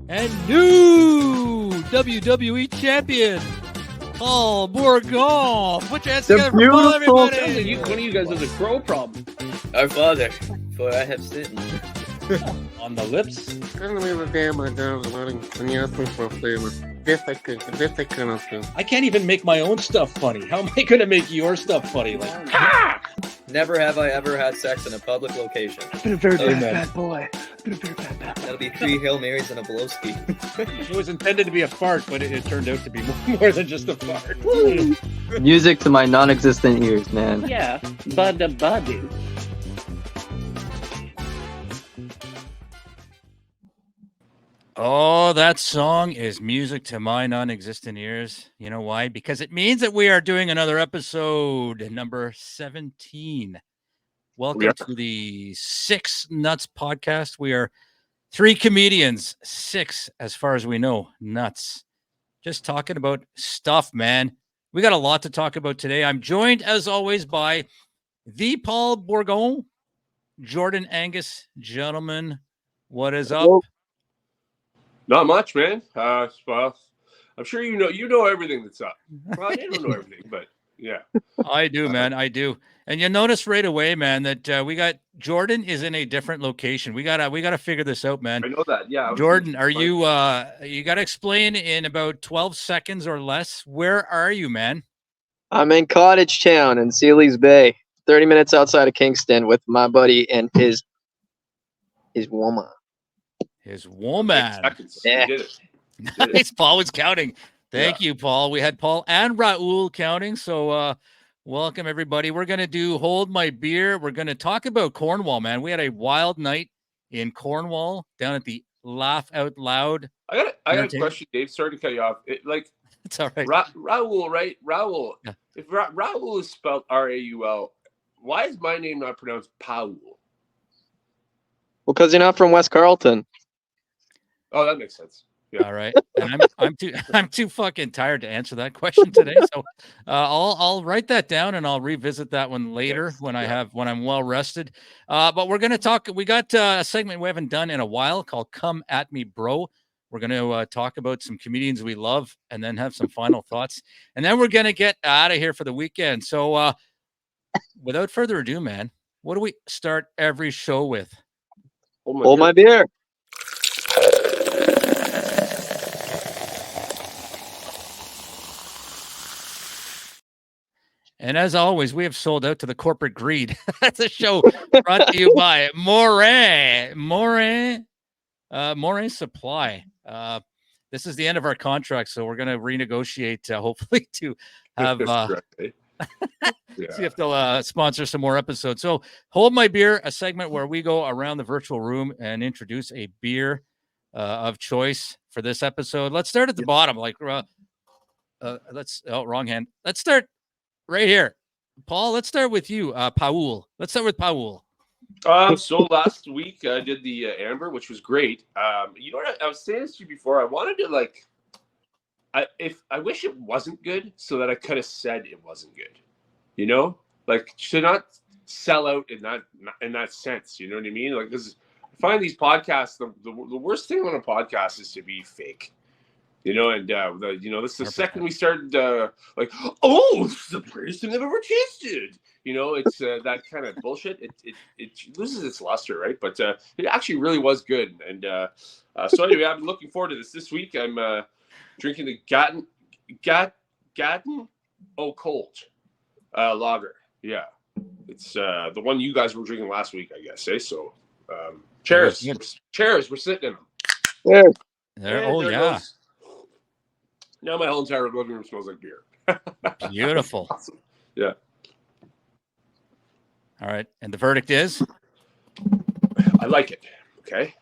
and new WWE champion, Paul Bourgon. Put your hands together for Paul, everybody. One of you guys has a crow problem. Our Father, for I have sinned. On the lips. I can't even make my own stuff funny. How am I going to make your stuff funny? Like, ha! Never have I ever had sex in a public location. Been a very bad boy. That'll be 3 Hail Marys and a Blowski. It was intended to be a fart, but it turned out to be more than just a fart. Music to my non-existent ears, man. Yeah, buddy. Oh, that song is music to my non-existent ears. You know why? Because it means that we are doing another episode, number 17. Welcome to the 6 Nutz podcast. We are 3 comedians, 6 as far as we know, nuts. Just talking about stuff, man. We got a lot to talk about today. I'm joined, as always, by the Paul Bourgon, Jordan Angus. Gentlemen, what is up? Hello. Not much, man. Well, I'm sure you know everything that's up. Well, I don't know everything, but yeah. I do, man. I do. And you notice right away, man, that we got Jordan is in a different location. We gotta figure this out, man. I know that. Yeah. Jordan, are you you gotta explain in about 12 seconds or less. Where are you, man? I'm in Cottage Town in Sealy's Bay, 30 minutes outside of Kingston with my buddy and his woman. His woman. Yeah. Nice. Paul was counting. Thank you, Paul. We had Paul and Raul counting. So welcome, everybody. We're going to do Hold My Beer. We're going to talk about Cornwall, man. We had a wild night in Cornwall down at the Laugh Out Loud. I got a question, Dave. Sorry to cut you off. It's all right. Raul, right? Raul. Yeah. If Raul is spelled R-A-U-L, why is my name not pronounced Paul? Well, because you're not from West Carleton. Oh, that makes sense. Yeah. All right. And I'm too fucking tired to answer that question today. So I'll write that down and I'll revisit that one later when I'm well rested. But we're gonna talk. We got a segment we haven't done in a while called "Come at Me, Bro." We're gonna talk about some comedians we love and then have some final thoughts, and then we're gonna get out of here for the weekend. So without further ado, man, what do we start every show with? Hold my beer. And as always, we have sold out to the corporate greed. That's a show brought to you by Morin Supply. This is the end of our contract, so we're going to renegotiate, hopefully, to have see if they'll sponsor some more episodes. So, Hold My Beer, a segment where we go around the virtual room and introduce a beer of choice for this episode. Let's start at the bottom. Like, wrong hand. Let's start right here. Paul, let's start with you. Paul. Let's start with Paul. So last week I did the Amber, which was great. You know what? I was saying this to you before. I wanted to I wish it wasn't good so that I could have said it wasn't good. You know, like should not sell out in that sense. You know what I mean? Like this is, I find these podcasts the worst thing on a podcast is to be fake. You know, and this is the second we started this is the greatest thing I've ever tasted. You know, it's that kind of bullshit. It loses its luster, right? But it actually really was good. And so anyway, I'm looking forward to this. This week, I'm drinking the Gatton Cold lager. Yeah, it's the one you guys were drinking last week, I guess. So cheers, cheers. We're sitting in them. There. Oh yeah. Goes. Now my whole entire living room smells like beer. Beautiful. Awesome. Yeah. All right. And the verdict is? I like it. Okay.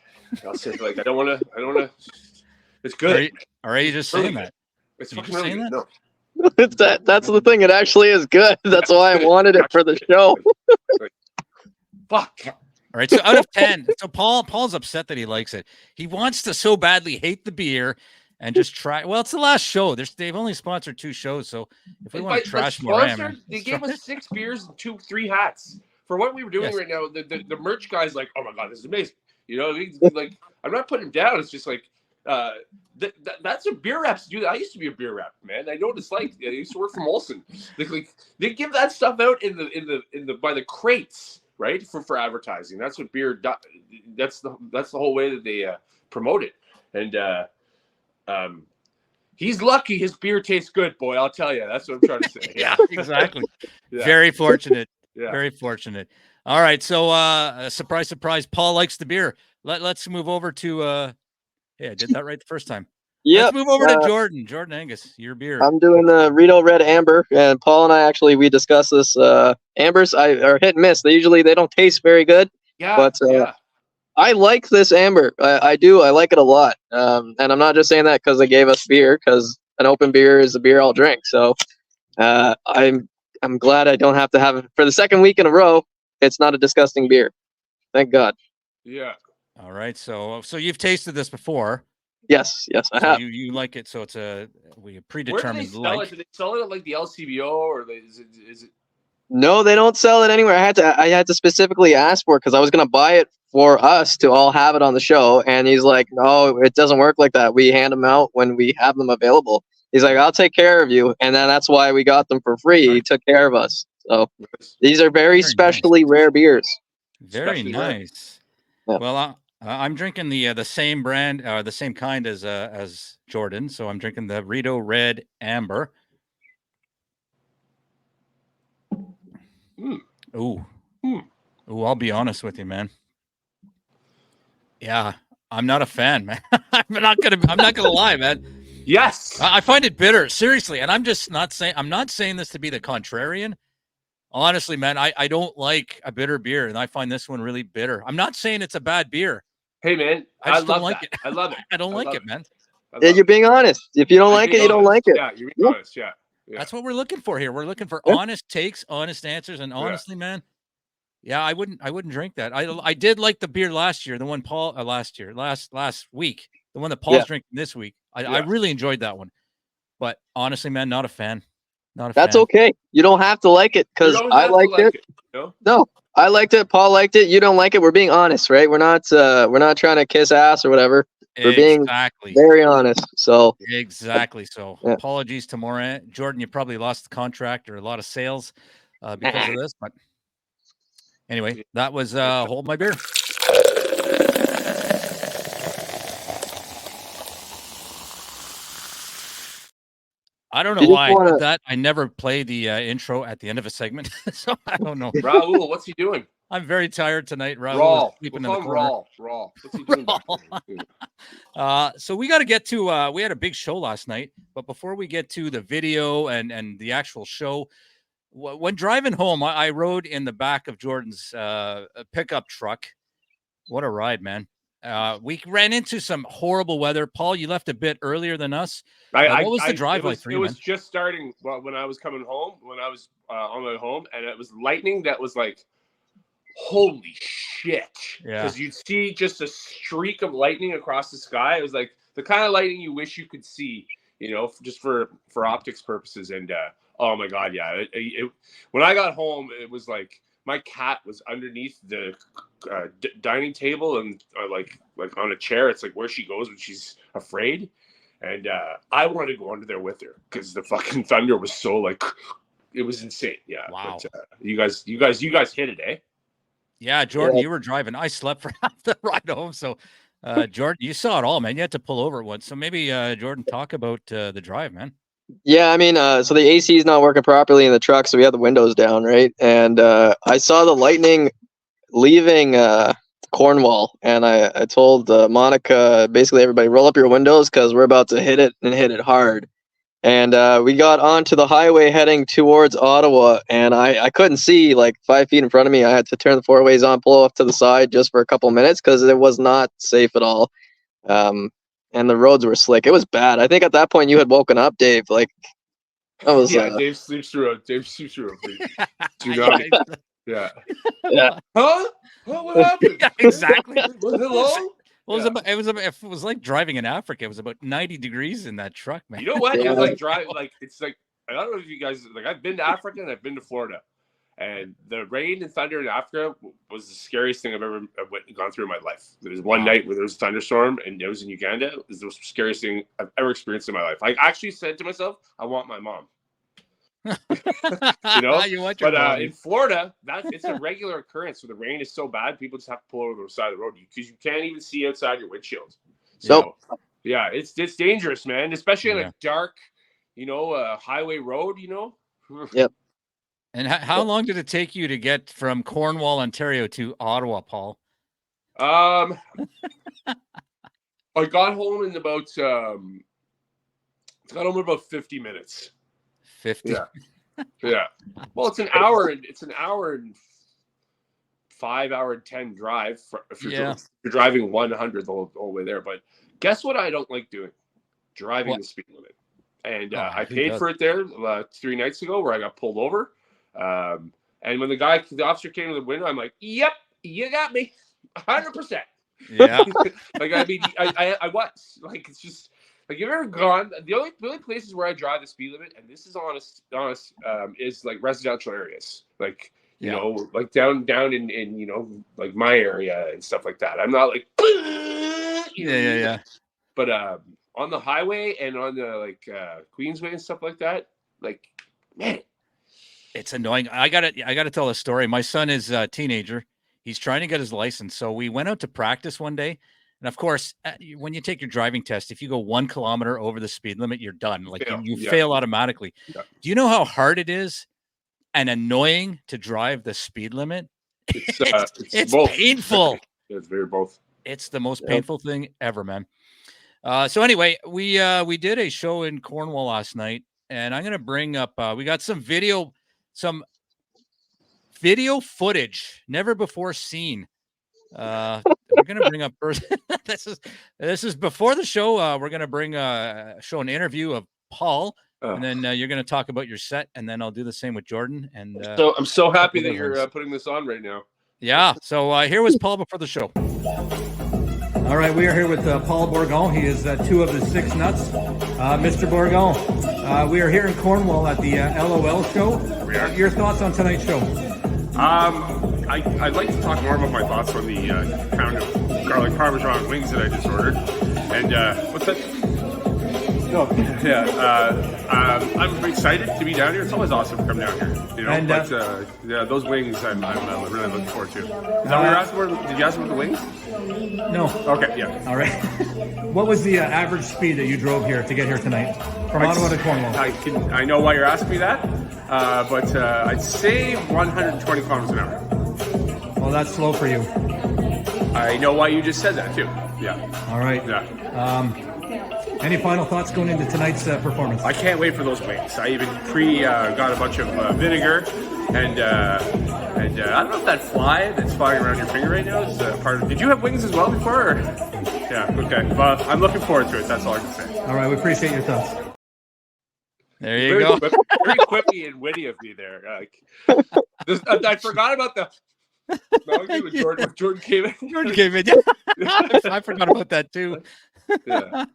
I'll say I don't want to. It's good. Are you just saying that? It's fucking really good. No. That's the thing. It actually is good. That's why I wanted it for the show. Fuck. All right. So out of 10. So Paul's upset that he likes it. He wants to so badly hate the beer and just try. Well, it's the last show. They've only sponsored 2 shows, so if we want to trash more, they gave us 6 beers and 3 hats for what we were doing right now. The merch guy's like, oh my god, this is amazing. You know, like I'm not putting him down. It's just like That's what beer reps do. I used to be a beer rep, man. I know what it's like. I used to work for Molson. They give that stuff out in the by the crates, right? For advertising. That's what beer. That's the whole way that they promote it. And he's lucky his beer tastes good, boy. I'll tell you. That's what I'm trying to say. Yeah, exactly. Yeah. Very fortunate. Yeah. Very fortunate. All right. So surprise, surprise, Paul likes the beer. Let's move over to yeah, I did that right the first time. Yeah. Let's move over to Jordan. Jordan Angus, your beer. I'm doing the Rito Red Amber, and Paul and I we discussed this. Ambers are hit and miss. They don't taste very good. Yeah. But I like this amber. I do. I like it a lot. And I'm not just saying that because they gave us beer, because an open beer is a beer I'll drink. So I'm glad I don't have to have it for the second week in a row. It's not a disgusting beer. Thank God. Yeah. All right. So you've tasted this before. Yes, I have. You like it. So it's we Where predetermined. do they sell it? Do they sell it at like the LCBO or is it? No, they don't sell it anywhere. I had to specifically ask for it because I was gonna buy it for us to all have it on the show, and he's like, "No, it doesn't work like that. We hand them out when we have them available." He's like, "I'll take care of you," and then that's why we got them for free. He took care of us. So these are very specially rare beers. Very nice. Yeah. Well, I'm drinking the same brand, the same kind as Jordan. So I'm drinking the Rito Red Amber. Ooh. I'll be honest with you, man. Yeah, I'm not a fan, man. I'm not gonna lie, man. Yes, I find it bitter, seriously, and I'm not saying this to be the contrarian. Honestly, man, I don't like a bitter beer, and I find this one really bitter. I'm not saying it's a bad beer. Hey, man, I love like that. it. I love it. I don't like it, man. Yeah, you're being honest. If you don't like it, you don't like it. Yeah, you're being honest. Yeah. That's what we're looking for here. We're looking for honest takes, honest answers, and honestly, man, yeah, I wouldn't drink that. I did like the beer last year, the one Paul last week, the one that Paul's drinking this week. I really enjoyed that one, but honestly, man, not a fan. That's okay. You don't have to like it because I liked it. No, I liked it. Paul liked it. You don't like it. We're being honest, right? We're not trying to kiss ass or whatever. We're being very honest. So exactly. So apologies to Moran. Jordan, you probably lost the contract or a lot of sales because of this. But anyway, that was Hold My Beer. I don't know why I did that. I never play the intro at the end of a segment, so I don't know. Raul, what's he doing? I'm very tired tonight. Raul is sleeping in the corner. Raul. What's he doing back there? So we got to get to. We had a big show last night, but before we get to the video and the actual show, when driving home, I rode in the back of Jordan's pickup truck. What a ride, man! We ran into some horrible weather. Paul, you left a bit earlier than us. What was the drive like for you, It was just starting when I was coming home, when I was on my way home, and it was lightning that was like, holy shit. Yeah. Because you'd see just a streak of lightning across the sky. It was like the kind of lightning you wish you could see, just for optics purposes. And oh my God, yeah. When I got home, it was like my cat was underneath the dining table and like on a chair. It's like where she goes when she's afraid. And I wanted to go under there with her because the fucking thunder was so like, it was insane. Yeah. Wow. But, you guys hit it, eh? Yeah, Jordan, you were driving. I slept for half the ride home. So, Jordan, you saw it all, man. You had to pull over once. So maybe, Jordan, talk about the drive, man. Yeah, I mean, so the AC is not working properly in the truck, so we have the windows down, right? And I saw the lightning leaving Cornwall, and I told Monica, basically everybody, roll up your windows because we're about to hit it hard. And we got onto the highway heading towards Ottawa, and I couldn't see like 5 feet in front of me. I had to turn the four ways on, pull off to the side just for a couple minutes because it was not safe at all. And the roads were slick. It was bad. I think at that point you had woken up, Dave. Like, I was. Dave sleeps through a. Yeah. Huh? What happened? Yeah, exactly. Hello. Well, it was like driving in Africa. It was about 90 degrees in that truck, man. You know what? It was like driving. Like it's like I don't know if you guys like. I've been to Africa and I've been to Florida, And the rain and thunder in Africa was the scariest thing I've ever gone through in my life. There was one night where there was a thunderstorm, and it was in Uganda. It was the scariest thing I've ever experienced in my life. I actually said to myself, I want my mom. You know? But in Florida, it's a regular occurrence where the rain is so bad, people just have to pull over to the side of the road because you can't even see outside your windshield. So, yeah, it's dangerous, man, especially on a dark, highway road, Yep. And how long did it take you to get from Cornwall, Ontario to Ottawa, Paul? I got home in about 50 minutes. 50. Yeah. Well, it's an hour and 5 hour and 10 drive if you're driving 100 the whole way there. But guess what I don't like doing? Driving the speed limit. And I paid for it there 3 nights ago where I got pulled over. And when the officer came to the window, I'm like, yep, you got me 100%. Yeah. I was like, it's just like, you've ever gone, the only places where I drive the speed limit, and this is honest, is like residential areas, like, like down in, like my area and stuff like that. I'm not like, Yeah. But, on the highway and on the Queensway and stuff like that, like, man, it's annoying. I gotta tell a story. My son is a teenager. He's trying to get his license. So we went out to practice one day. And of course, when you take your driving test, if you go 1 kilometer over the speed limit, you're done. Like you fail automatically. Yeah. Do you know how hard it is and annoying to drive the speed limit? It's painful. It's very both. It's the most painful thing ever, man. So anyway, we did a show in Cornwall last night, and I'm going to bring up, we got some video footage never before seen. We're going to bring up first. this is before the show. We're going to bring show an interview of Paul, and then you're going to talk about your set, and then I'll do the same with Jordan. And so I'm so happy that you're putting this on right now. Yeah. So here was Paul before the show. All right, we are here with Paul Bourgon. He is 2 of the 6 Nutz. Mr. Bourgon, we are here in Cornwall at the LOL show. Your thoughts on tonight's show? I'd like to talk more about my thoughts on the pound of garlic parmesan wings that I just ordered. And what's that? No. Yeah. I'm excited to be down here. It's always awesome to come down here. And, but those wings I'm really looking forward to. Is that what you're asking for? Did you ask about the wings? No. Okay, yeah. All right. What was the average speed that you drove here to get here tonight from Ottawa to Cornwall? I know why you're asking me that, but I'd say 120 kilometers an hour. Well, that's slow for you. I know why you just said that too. Yeah. All right. Yeah. Any final thoughts going into tonight's performance? I can't wait for those wings. I even got a bunch of vinegar, and I don't know if that fly that's flying around your finger right now is part of. Did you have wings as well before? Or? Yeah. Okay. Well, I'm looking forward to it. That's all I can say. All right. We appreciate your thoughts. There you go. Very quippy and witty of me there. I forgot about the. Jordan came in. Jordan came in. I forgot about that too. Yeah.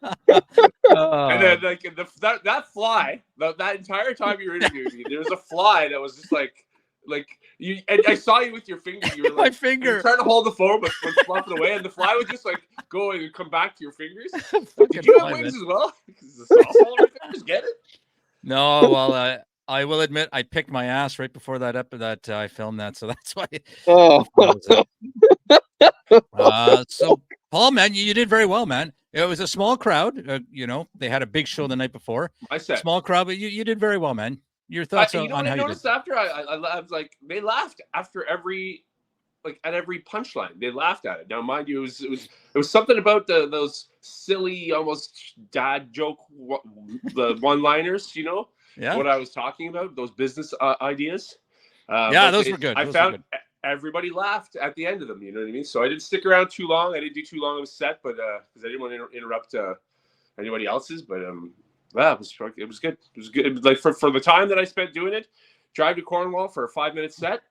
And then that fly, that entire time you were interviewing me, there was a fly that was just like you. And I saw you with your finger. You were like, my finger. You were trying to hold the phone, but was flopping away, and the fly would just like go and come back to your fingers. Did you have wings as well? Because the sauce all over your fingers. Get it? No, well, I will admit I picked my ass right before that that I filmed that, so that's why. So Paul, man, you did very well, man. It was a small crowd. They had a big show the night before. I said small crowd, but you did very well, man. Your thoughts on how you did? I noticed after I was like, they laughed after every at every punchline. They laughed at it. Now, mind you, it was something about those silly, almost dad joke the one-liners. Yeah. What I was talking about, those business ideas. Those were good. I found everybody laughed at the end of them. You know what I mean? So I didn't stick around too long. I didn't do too long of a set, but because I didn't want to interrupt anybody else's. But it was good. It was good. Like for the time that I spent doing it, drive to Cornwall for a 5-minute set.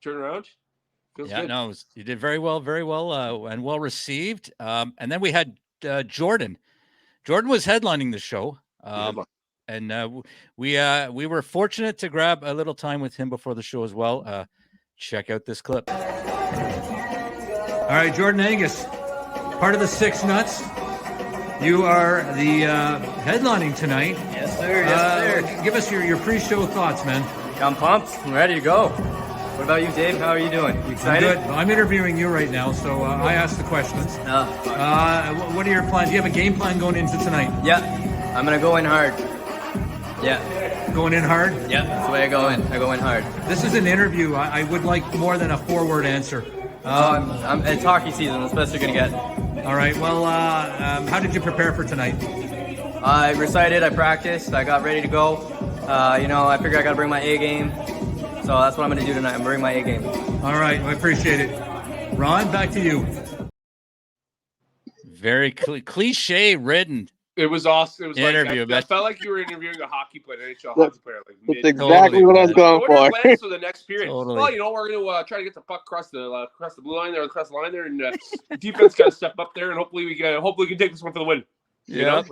Turn around. Feels good. No, you did very well, and well received. And then we had Jordan. Jordan was headlining the show. And we were fortunate to grab a little time with him before the show as well. Check out this clip. All right, Jordan Angus, part of the Six Nuts. You are the headlining tonight. Yes, sir. Yes, sir. Give us your pre-show thoughts, man. I'm pumped. I'm ready to go. What about you, Dave? How are you doing? You excited? I'm good. I'm interviewing you right now, so I asked the questions. What are your plans? Do you have a game plan going into tonight? Yeah, I'm gonna go in hard. Yeah. Going in hard? Yeah, that's the way I go in. I go in hard. This is an interview. I would like more than a 4-word answer. It's hockey season. That's the best you're gonna get. All right. Well, how did you prepare for tonight? I recited. I practiced. I got ready to go. I figure I gotta bring my A game. So that's what I'm gonna do tonight. I'm bring my A game. All right. I appreciate it. Ron, back to you. Very cliche-ridden. It was awesome. It was interview. I felt like you were interviewing a hockey player, an NHL hockey player. Like That's exactly what I was going for. Plans for the next period. Totally. Well, we're going to try to get the puck across the blue line there, across the line there, and defense got to step up there, and hopefully we can take this one for the win. Yeah.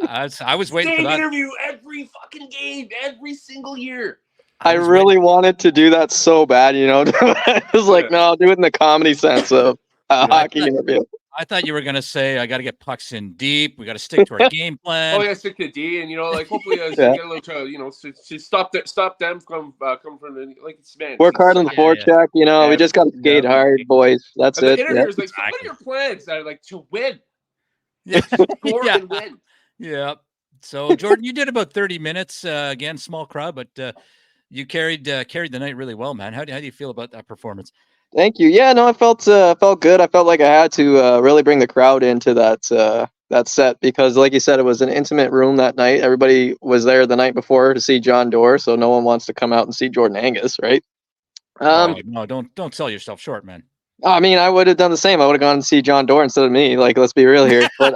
I was waiting for that. Interview every fucking game, every single year. I really wanted to do that so bad, I was like, no, I'll do it in the comedy sense of a hockey interview. I thought you were going to say, I got to get pucks in deep. We got to stick to our game plan. Oh, yeah, stick to D, and, hopefully get a little, to stop them from from the, it's man. Work hard on the forecheck, we just got to skate hard, boys. That's and it. The interviewers, what are your plans? To win. Yeah. Score and win. Yeah. So, Jordan, you did about 30 minutes. Again, small crowd, but you carried the night really well, man. How do you feel about that performance? Thank you. Yeah, no, I felt good. I felt like I had to really bring the crowd into that set because, like you said, it was an intimate room that night. Everybody was there the night before to see John Doerr, so no one wants to come out and see Jordan Angus, right? No, don't sell yourself short, man. I mean, I would have done the same. I would have gone and see John Doerr instead of me. Like, let's be real here. But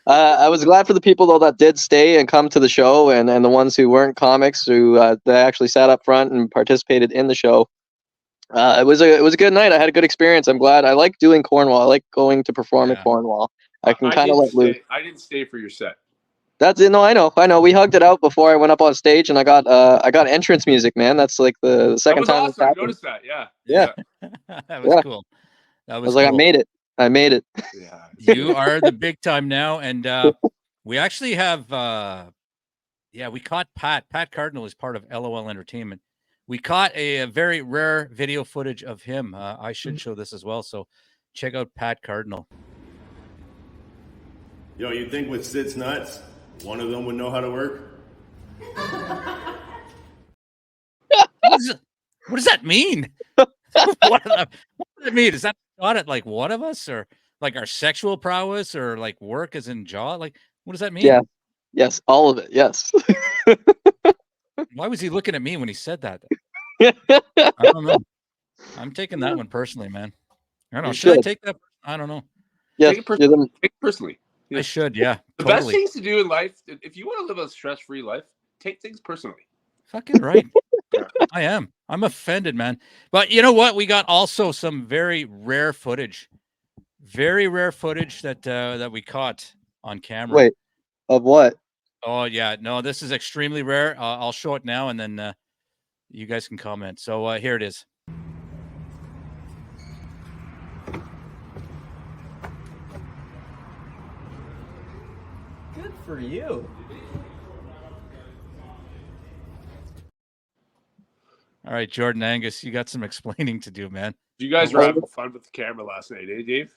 I was glad for the people though that did stay and come to the show, and the ones who weren't comics who they actually sat up front and participated in the show. It was a good night. I had a good experience. I'm glad. I like doing Cornwall. I like going to perform at Cornwall. I can kind of let loose. I didn't stay for your set. That's it. No, I know. We hugged it out before I went up on stage, and I got entrance music, man. That's like the second time. Awesome. I noticed that. Yeah. That was cool. That was. I was like, cool. I made it. Yeah. You are the big time now, and we actually have. We caught Pat. Pat Cardinal is part of LOL Entertainment. We caught a very rare video footage of him. I should show this as well. So check out Pat Cardinal. You'd think with Six Nuts, one of them would know how to work. What does that mean? What does that mean? Is that shot at like one of us, or like our sexual prowess, or like work as in jaw? Like, what does that mean? Yeah. Yes, all of it. Yes. Why was he looking at me when he said that? I don't know. I'm taking that one personally, man. I don't know. Should I take that? I don't know. Yes, take it personally. I should. Yeah. The best things to do in life, if you want to live a stress-free life, take things personally. Fucking right. I am. I'm offended, man. But you know what? We got also some very rare footage. Very rare footage that we caught on camera. Wait, of what? Oh yeah, no, this is extremely rare. I'll show it now, and then you guys can comment. So here it is. Good for you. All right, Jordan Angus, you got some explaining to do, man. You guys were having fun with the camera last night, eh, Dave?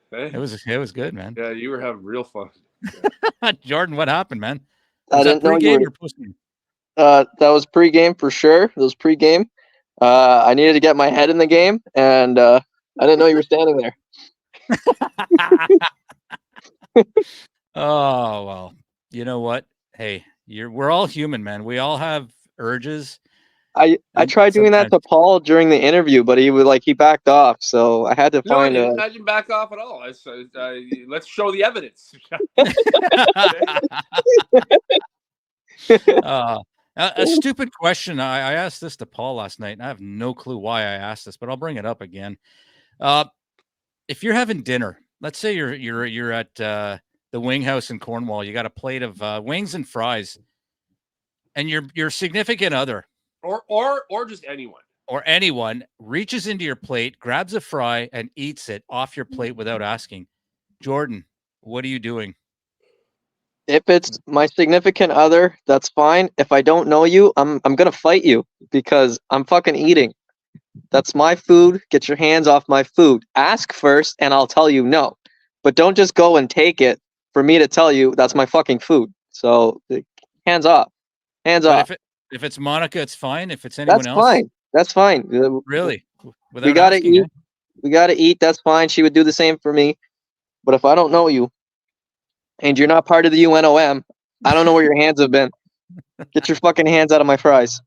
Hey? It was good, man. Yeah, you were having real fun. Jordan, what happened, man? I didn't know you were. That was pregame for sure. It was pregame. I needed to get my head in the game, and I didn't know you were standing there. Oh well, you know what? Hey, we're all human, man. We all have urges. I tried doing that to Paul during the interview, but he backed off. So I had to find I didn't back off at all. Let's show the evidence. A stupid question. I asked this to Paul last night, and I have no clue why I asked this, but I'll bring it up again. If you're having dinner, let's say you're at the wing house in Cornwall. You got a plate of wings and fries, and your significant other or just anyone or anyone reaches into your plate, grabs a fry, and eats it off your plate without asking. Jordan, what are you doing? If it's my significant other, that's fine. If I don't know you, I'm gonna fight you because I'm fucking eating. That's my food. Get your hands off my food. Ask first, and I'll tell you no. But don't just go and take it for me to tell you that's my fucking food. So hands off. Hands But off. if it's Monica, it's fine. If it's anyone That's else, fine. That's fine. really, We without gotta asking, eat. We gotta eat. That's fine. She would do the same for me. But if I don't know you, and you're not part of the UNOM, I don't know where your hands have been. Get your fucking hands out of my fries.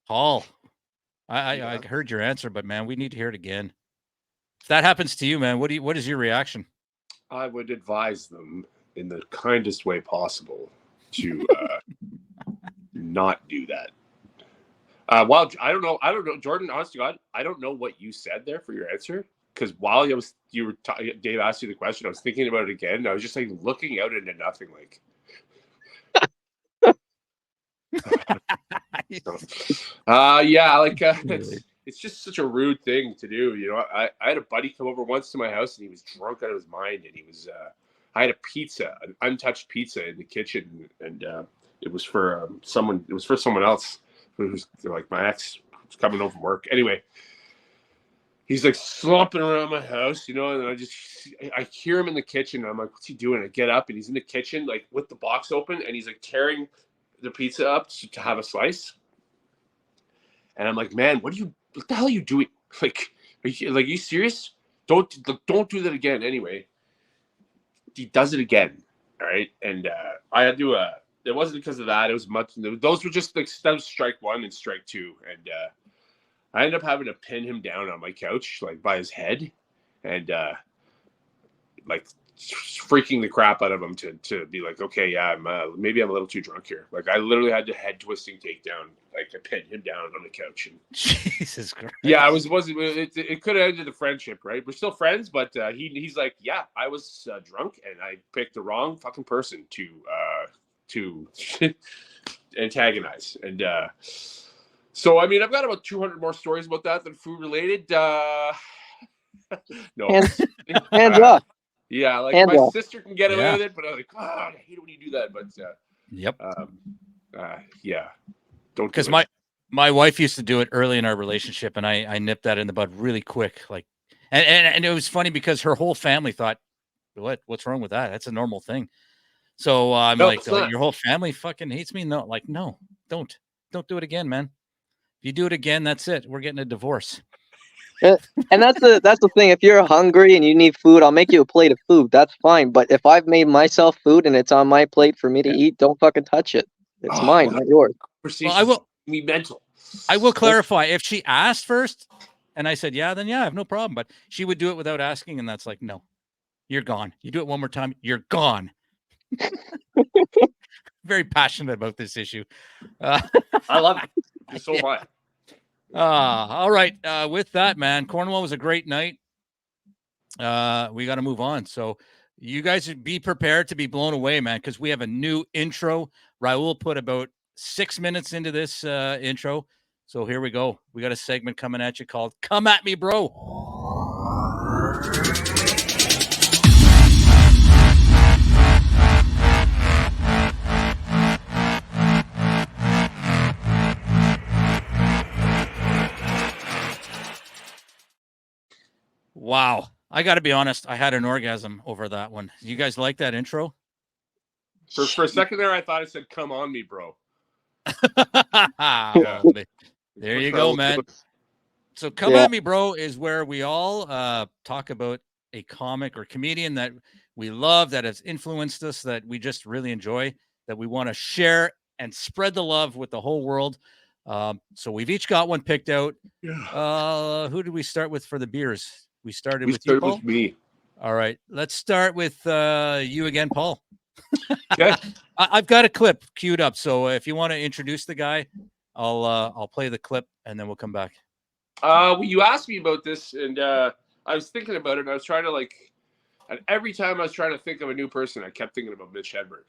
Paul, I heard your answer, but man, we need to hear it again. If that happens to you, man, what is your reaction? I would advise them in the kindest way possible to not do that. Well, I don't know, Jordan. Honest to God, I don't know what you said there for your answer, because while Dave asked you the question, I was thinking about it again. And I was just like looking out into nothing, like. It's just such a rude thing to do. You know, I had a buddy come over once to my house, and he was drunk out of his mind, and he was. I had a pizza, an untouched pizza in the kitchen, and it was for someone. It was for someone else. It was like my ex was coming home from work. Anyway, he's like slumping around my house, you know, and I hear him in the kitchen. And I'm like, what's he doing? I get up, and he's in the kitchen, like with the box open, and he's like tearing the pizza up to have a slice. And I'm like, man, what the hell are you doing? Like, are you serious? Don't do that again. Anyway, he does it again. All right. And I had to, it wasn't because of that. It was those were just like, that was strike one and strike two. And I ended up having to pin him down on my couch, like by his head, and like freaking the crap out of him to be like, okay, yeah, maybe I'm a little too drunk here. Like I literally had to head twisting takedown, like I pinned him down on the couch. And Jesus Christ. Yeah, it could have ended the friendship, right? We're still friends, but he's like, yeah, I was drunk and I picked the wrong fucking person to antagonize. And so I mean, I've got about 200 more stories about that than food related. No, hands up. Yeah, like hands my up. sister can get away with it, but I was like, I hate it when you do that. But yep. Yeah, don't. Because my wife used to do it early in our relationship, and I nipped that in the bud really quick. Like, and it was funny because her whole family thought, what's wrong with that? That's a normal thing. So I'm like, your whole family fucking hates me. No, like, no, don't do it again, man. If you do it again, that's it. We're getting a divorce. And that's the thing. If you're hungry and you need food, I'll make you a plate of food. That's fine. But if I've made myself food and it's on my plate for me to eat, don't fucking touch it. It's mine, not yours. Well, I will be mental. I will clarify. If she asked first and I said, yeah, then yeah, I have no problem. But she would do it without asking. And that's like, no, you're gone. You do it one more time, you're gone. Very passionate about this issue. I love it. So much. All right. With that, man, Cornwall was a great night. We got to move on. So you guys be prepared to be blown away, man, because we have a new intro. Raul put about 6 minutes into this intro. So here we go. We got a segment coming at you called Come At Me, Bro. Wow. I got to be honest. I had an orgasm over that one. You guys like that intro? For a second there, I thought it said, come on me, bro. Well, there you go, man. So Come At Me, Bro is where we all talk about a comic or comedian that we love, that has influenced us, that we just really enjoy, that we want to share and spread the love with the whole world. So we've each got one picked out. Who did we start with for the beers? We started with you, Paul? With me. All right. Let's start with you again, Paul. Okay. I've got a clip queued up. So if you want to introduce the guy, I'll play the clip and then we'll come back. Well, you asked me about this, and I was thinking about it, and I was trying to And every time I was trying to think of a new person, I kept thinking about Mitch Hedberg.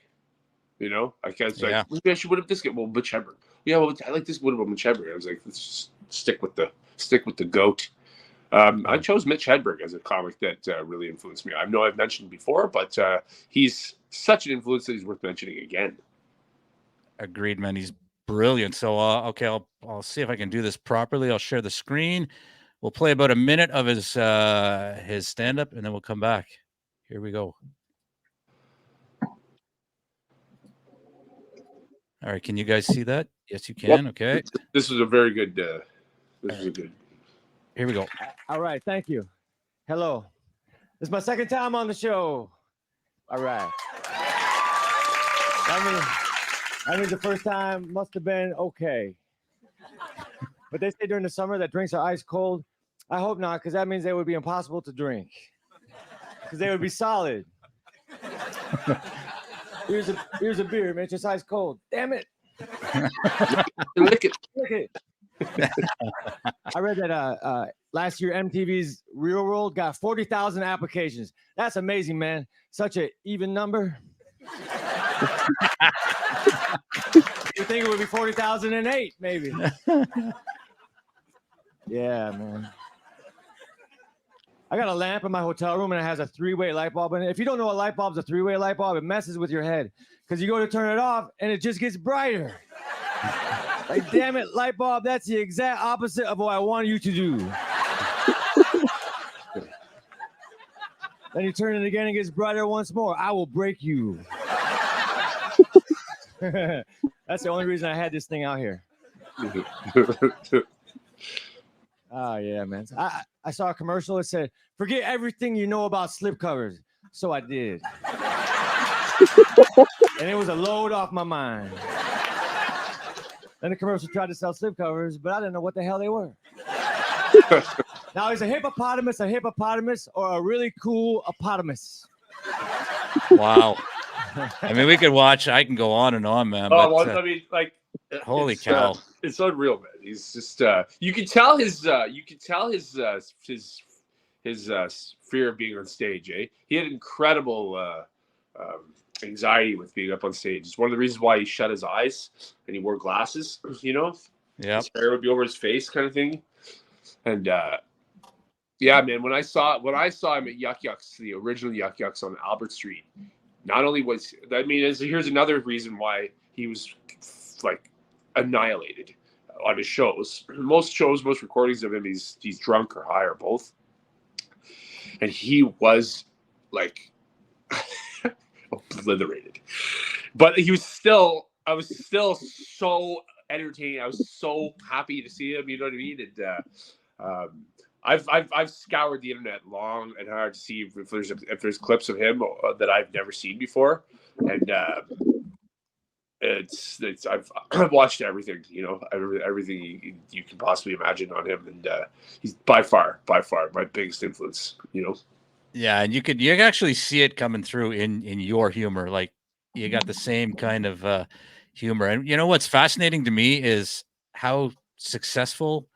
You know, I was Yeah. like, maybe I should have this guy. Well, Mitch Hedberg. Yeah, well, I like this. What about Mitch Hedberg? I was like, let's just stick with the goat. I chose Mitch Hedberg as a comic that really influenced me. I know I've mentioned before, but he's such an influence that he's worth mentioning again. Agreed, man. He's brilliant. So, okay, I'll see if I can do this properly. I'll share the screen. We'll play about a minute of his stand-up, and then we'll come back. Here we go. All right, can you guys see that? Yes, you can. Okay. This was a very good. This was a good. Here we go. All right, thank you. Hello. This is my second time on the show. All right. I mean, the first time must have been okay. But they say during the summer that drinks are ice cold. I hope not, because that means they would be impossible to drink. Because they would be solid. Here's a beer, man. It's just ice cold. Damn it. Lick it. Lick it. I read that last year MTV's Real World got 40,000 applications. That's amazing, man. Such an even number. You think it would be 40,008, maybe. Yeah, man. I got a lamp in my hotel room and it has a 3-way light bulb in it. If you don't know a light bulb's a 3-way light bulb, it messes with your head because you go to turn it off and it just gets brighter. Like, damn it, light bulb, that's the exact opposite of what I want you to do. Then you turn it again and it gets brighter once more. I will break you. That's the only reason I had this thing out here. Oh, yeah, man. I saw a commercial that said, forget everything you know about slipcovers. So I did. And it was a load off my mind. Then the commercial tried to sell slipcovers, but I didn't know what the hell they were. Now, is a hippopotamus, or a really cool opotamus? Wow. I mean, we could watch. I can go on and on, man. Oh, but, well, I mean, like, holy cow! It's unreal, man. He's just. You can tell his fear of being on stage. He had incredible anxiety with being up on stage. It's one of the reasons why he shut his eyes and he wore glasses. You know, yeah, his hair would be over his face, kind of thing. And yeah, man, when I saw him at Yuck Yucks, the original Yuck Yucks on Albert Street. Not only was, I mean, here's another reason why he was like annihilated on his shows. Most recordings of him, he's drunk or high or both. And he was like obliterated. But I was still so entertaining. I was so happy to see him, you know what I mean? And I've scoured the internet long and hard to see if there's clips of him that I've never seen before, and I've watched everything, you know, everything you can possibly imagine on him, and he's by far my biggest influence, you know. Yeah, and you can actually see it coming through in your humor. Like, you got the same kind of humor, and you know what's fascinating to me is how successful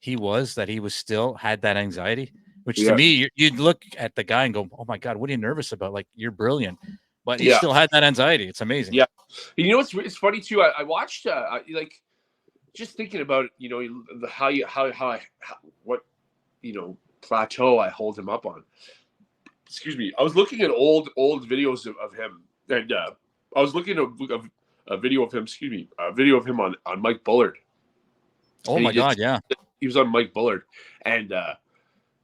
he was, that he was still had that anxiety, which to me, you'd look at the guy and go, oh my God, what are you nervous about? Like, you're brilliant, but he still had that anxiety. It's amazing. Yeah. You know, it's funny too. I watched, like, just thinking about, you know, what, you know, plateau I hold him up on. Excuse me. I was looking at old videos of him, and I was looking at a video of him, a video of him on Mike Bullard. Oh my God. Yeah. He was on Mike Bullard, and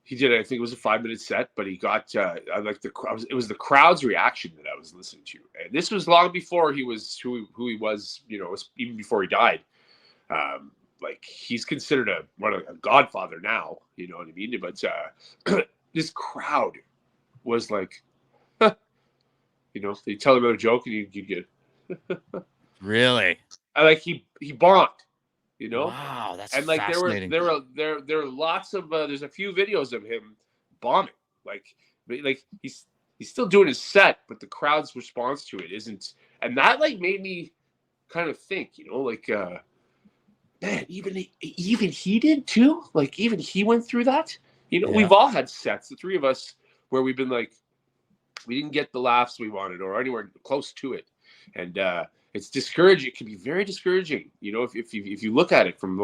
he did, I think it was a 5-minute set, but he got it was the crowd's reaction that I was listening to, and this was long before he was who he was, you know, even before he died. Like, he's considered a godfather now, you know what I mean? But this crowd was like, huh. You know, they tell him about a joke and you get really, like he bombed. You know, wow, that's and like fascinating. there were lots of there's a few videos of him bombing, like he's still doing his set, but the crowd's response to it isn't, and that like made me kind of think, you know, like man, even he did too, like even he went through that, you know. We've all had sets, the three of us, where we've been like, we didn't get the laughs we wanted or anywhere close to it. And it's discouraging. It can be very discouraging, you know, if you look at it from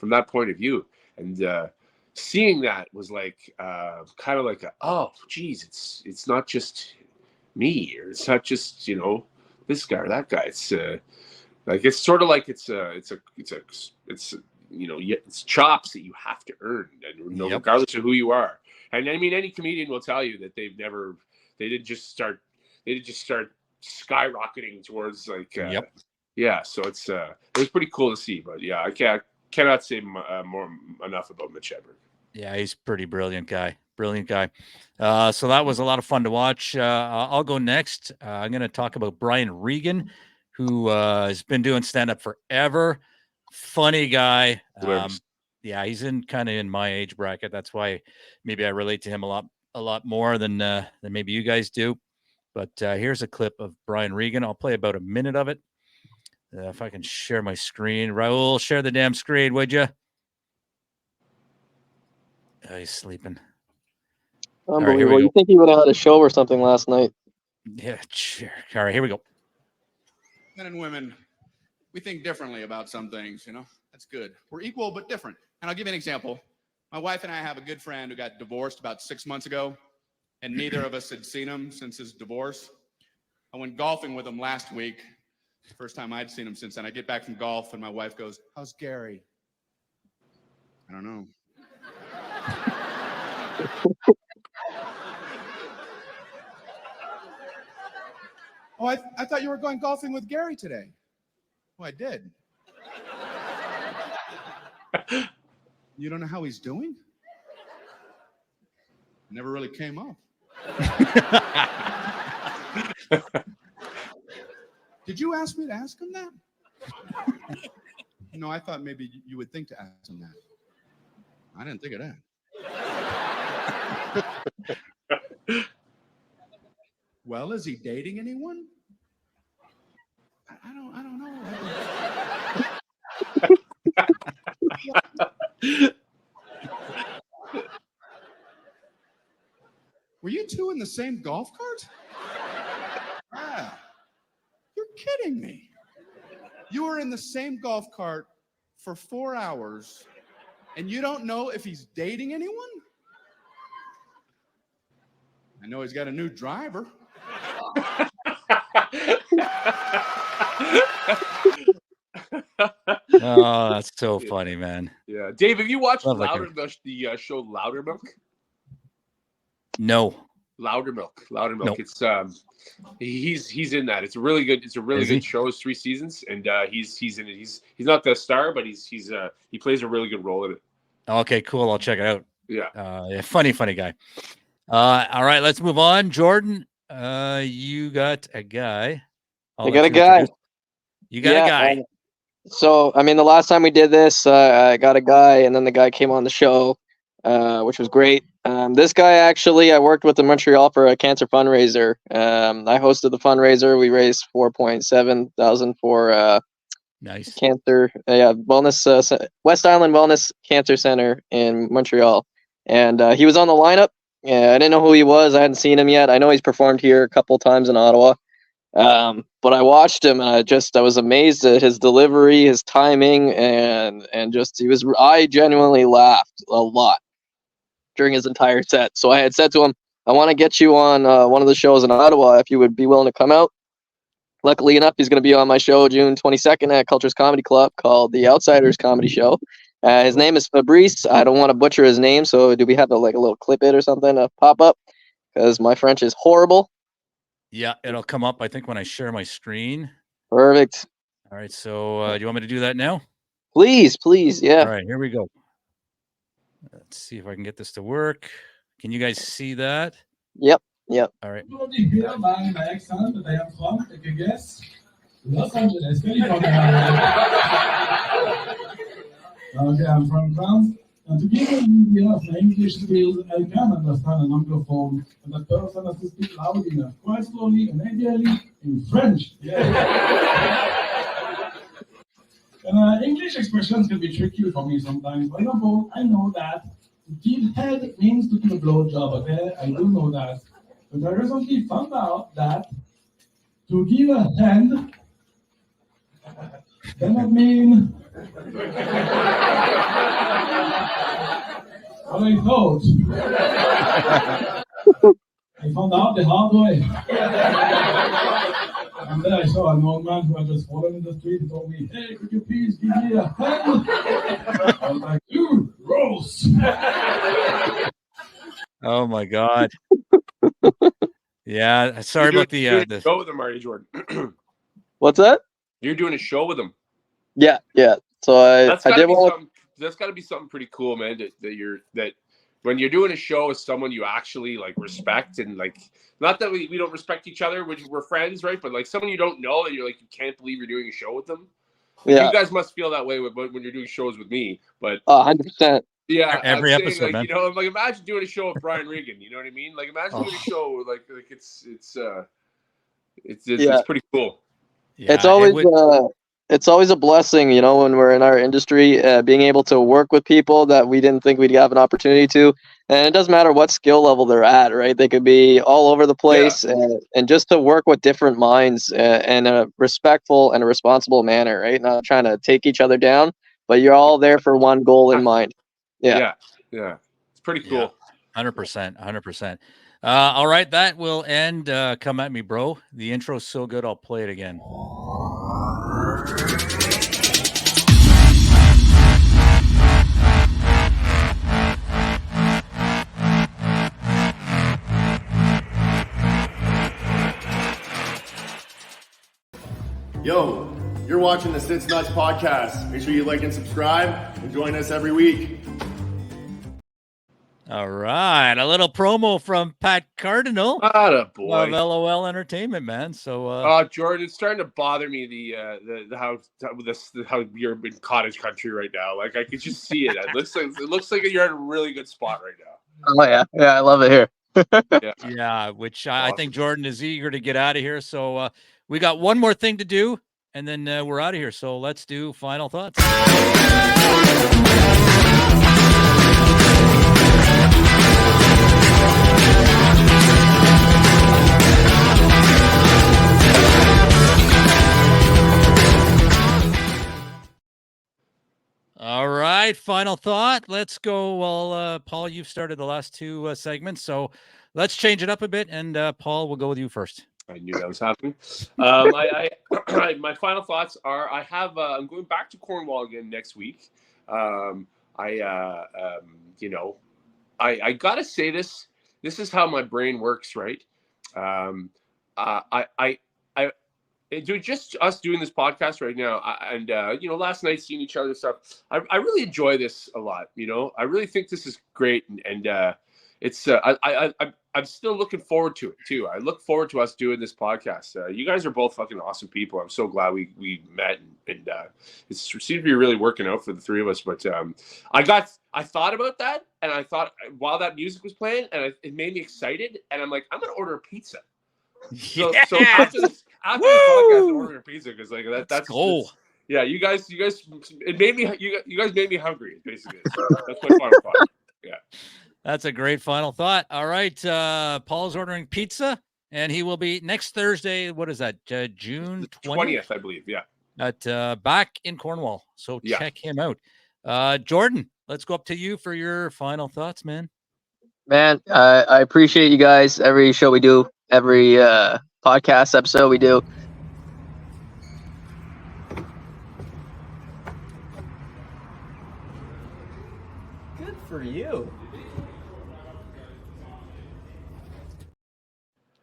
that point of view. And seeing that was like kind of like oh geez, it's not just me, or it's not just, you know, this guy or that guy. It's like it's sort of like it's you know, it's chops that you have to earn, and you know, regardless of who you are. And I mean, any comedian will tell you that they didn't just start skyrocketing towards like yeah. So it was pretty cool to see. But yeah, I cannot say enough about Mitch Hedberg. Yeah, he's a pretty brilliant guy. So that was a lot of fun to watch. I'll go next. I'm going to talk about Brian Regan, who has been doing stand-up forever. Funny guy. Yeah, he's kind of in my age bracket. That's why maybe I relate to him a lot more than maybe you guys do. But here's a clip of Brian Regan. I'll play about a minute of it. If I can share my screen. Raul, share the damn screen, would you? Oh, he's sleeping. Unbelievable. Right, you think he would have had a show or something last night? Yeah, sure. All right, here we go. Men and women, we think differently about some things, you know? That's good. We're equal but different. And I'll give you an example. My wife and I have a good friend who got divorced about 6 months ago, and neither of us had seen him since his divorce. I went golfing with him last week. First time I'd seen him since then. I get back from golf, and my wife goes, "How's Gary?" I don't know. Oh, I thought you were going golfing with Gary today. Oh, I did. You don't know how he's doing? Never really came up. Did you ask me to ask him that? No, I thought maybe you would think to ask him that. I didn't think of that. Well, is he dating anyone? I don't know. Were you two in the same golf cart? Ah, you're kidding me. You were in the same golf cart for 4 hours, and you don't know if he's dating anyone? I know he's got a new driver. Oh, that's so funny, man. Yeah, Dave, have you watched the show Loudermilk? No. Loudermilk. Nope. It's he's in that. It's a really good. It's a really good show. It's 3 seasons, and he's in it. He's not the star, but he plays a really good role in it. Okay, cool. I'll check it out. Yeah. Funny guy. All right, let's move on. Jordan, you got a guy. I got a guy. You got a guy. So, I mean, the last time we did this, I got a guy, and then the guy came on the show, which was great. This guy, actually, I worked with in Montreal for a cancer fundraiser. I hosted the fundraiser. We raised $4,700 for nice cancer, wellness, West Island Wellness Cancer Center in Montreal. And he was on the lineup. Yeah, I didn't know who he was. I hadn't seen him yet. I know he's performed here a couple times in Ottawa. But I watched him, and I was amazed at his delivery, his timing, and I genuinely laughed a lot during his entire set. So I had said to him, I want to get you on one of the shows in Ottawa if you would be willing to come out. Luckily enough, he's going to be on my show June 22nd at Cultures Comedy Club called The Outsiders Comedy Show. His name is Fabrice. I don't want to butcher his name, so do we have a little clip it or something to pop up? Because my French is horrible. Yeah, it'll come up, I think, when I share my screen. Perfect. All right, so do you want me to do that now? Please, yeah. All right, here we go. Let's see if I can get this to work. Can you guys see that? Yep. All right. Los Angeles, California. Okay, I'm from France. And to give an idea of my English skills, I can understand an Anglophone and the person has to speak loud enough, quite slowly and ideally in French. Yeah. And English expressions can be tricky for me sometimes. For example, I know that to give head means to give a blowjob, okay? I do know that. But I recently found out that to give a hand cannot mean what I thought. I found out the hard way. And then I saw an old man who had just fallen in the street and told me, "Hey, could you please give me a hand?" I was like, "Dude, gross." Oh my God. Yeah, sorry about the show with him, Marty Jordan. What's that? You're doing a show with him. Yeah. So I did one. That's got to be something pretty cool, man. That when you're doing a show with someone you actually like respect, and like, not that we don't respect each other, we're friends, right? But like someone you don't know, and you're like, you can't believe you're doing a show with them. Yeah. You guys must feel that way when you're doing shows with me. But 100%. Yeah, every I'm saying, episode, like, man. you know, like imagine doing a show with Brian Regan. You know what I mean? Like imagine doing a show like it's pretty cool. Yeah, it's always a blessing, you know, when we're in our industry, being able to work with people that we didn't think we'd have an opportunity to. And it doesn't matter what skill level they're at, right? They could be all over the place, and just to work with different minds in a respectful and a responsible manner, right? Not trying to take each other down, but you're all there for one goal in mind. Yeah. It's pretty cool. 100%. All right, that will end. Come at me, bro. The intro's so good, I'll play it again. Yo, you're watching the Sits Nuts podcast. Make sure you like and subscribe and join us every week. All right, a little promo from Pat Cardinal Atta boy. of LOL Entertainment, man. So, Jordan, it's starting to bother me how you're in cottage country right now. Like I could just see it. It looks like you're in a really good spot right now. Oh yeah, I love it here. Yeah, which I think Jordan is eager to get out of here. So we got one more thing to do, and then we're out of here. So let's do final thoughts. All right, final thought. Let's go. Well, Paul, you've started the last two segments, so let's change it up a bit. And Paul, we'll go with you first. I knew that was happening. My final thoughts are: I'm going back to Cornwall again next week. I gotta say this. This is how my brain works, right? Just us doing this podcast right now, last night seeing each other and stuff. I really enjoy this a lot. You know, I really think this is great, and it's I'm still looking forward to it too. I look forward to us doing this podcast. You guys are both fucking awesome people. I'm so glad we met, and it seems to be really working out for the three of us. But I thought about that, and I thought while that music was playing, and it made me excited, and I'm like, I'm gonna order a pizza. So after the podcast, I'm ordering a pizza because like that's cool. Yeah, you guys it made me you guys made me hungry basically. So that's my final thought. Yeah. That's a great final thought. All right, Paul's ordering pizza, and he will be next Thursday. What is that? June 20th, I believe. Yeah. At back in Cornwall. So check him out. Jordan, let's go up to you for your final thoughts, man. Man, I appreciate you guys. Every show we do, every podcast episode we do. Good for you.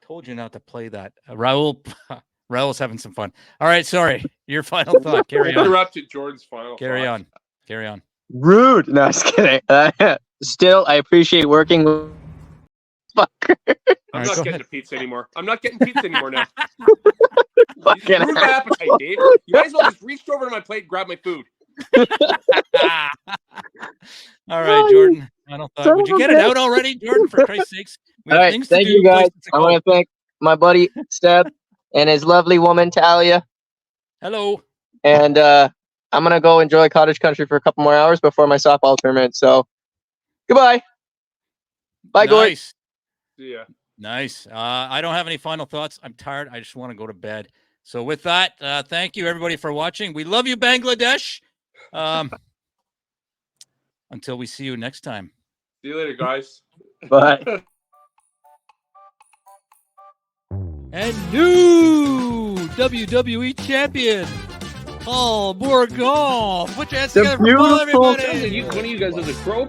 Told you not to play that. Raul's having some fun. All right, sorry. Your final thought. Carry on. Interrupted Jordan's final Carry thought. Carry on. Rude. No, just kidding. Still, I appreciate working with fucker. I'm not getting a pizza anymore. I'm not getting pizza anymore now. Fucking ruined my appetite, Dave. You might as well just reach over to my plate and grab my food. All right, Jordan. Final thought. Would you get it out already, Jordan? For Christ's sakes. All right, thank you guys. I want to thank my buddy Steph and his lovely woman Talia. Hello. And I'm gonna go enjoy cottage country for a couple more hours before my softball tournament. So, goodbye. Bye, Gord. See ya. Nice. I don't have any final thoughts. I'm tired. I just want to go to bed. So with that, thank you everybody for watching. We love you, Bangladesh. Until we see you next time. See you later, guys. Bye. And new WWE champion, Paul Bourgon. Put your hands together for Paul, everybody. One of you guys is a crow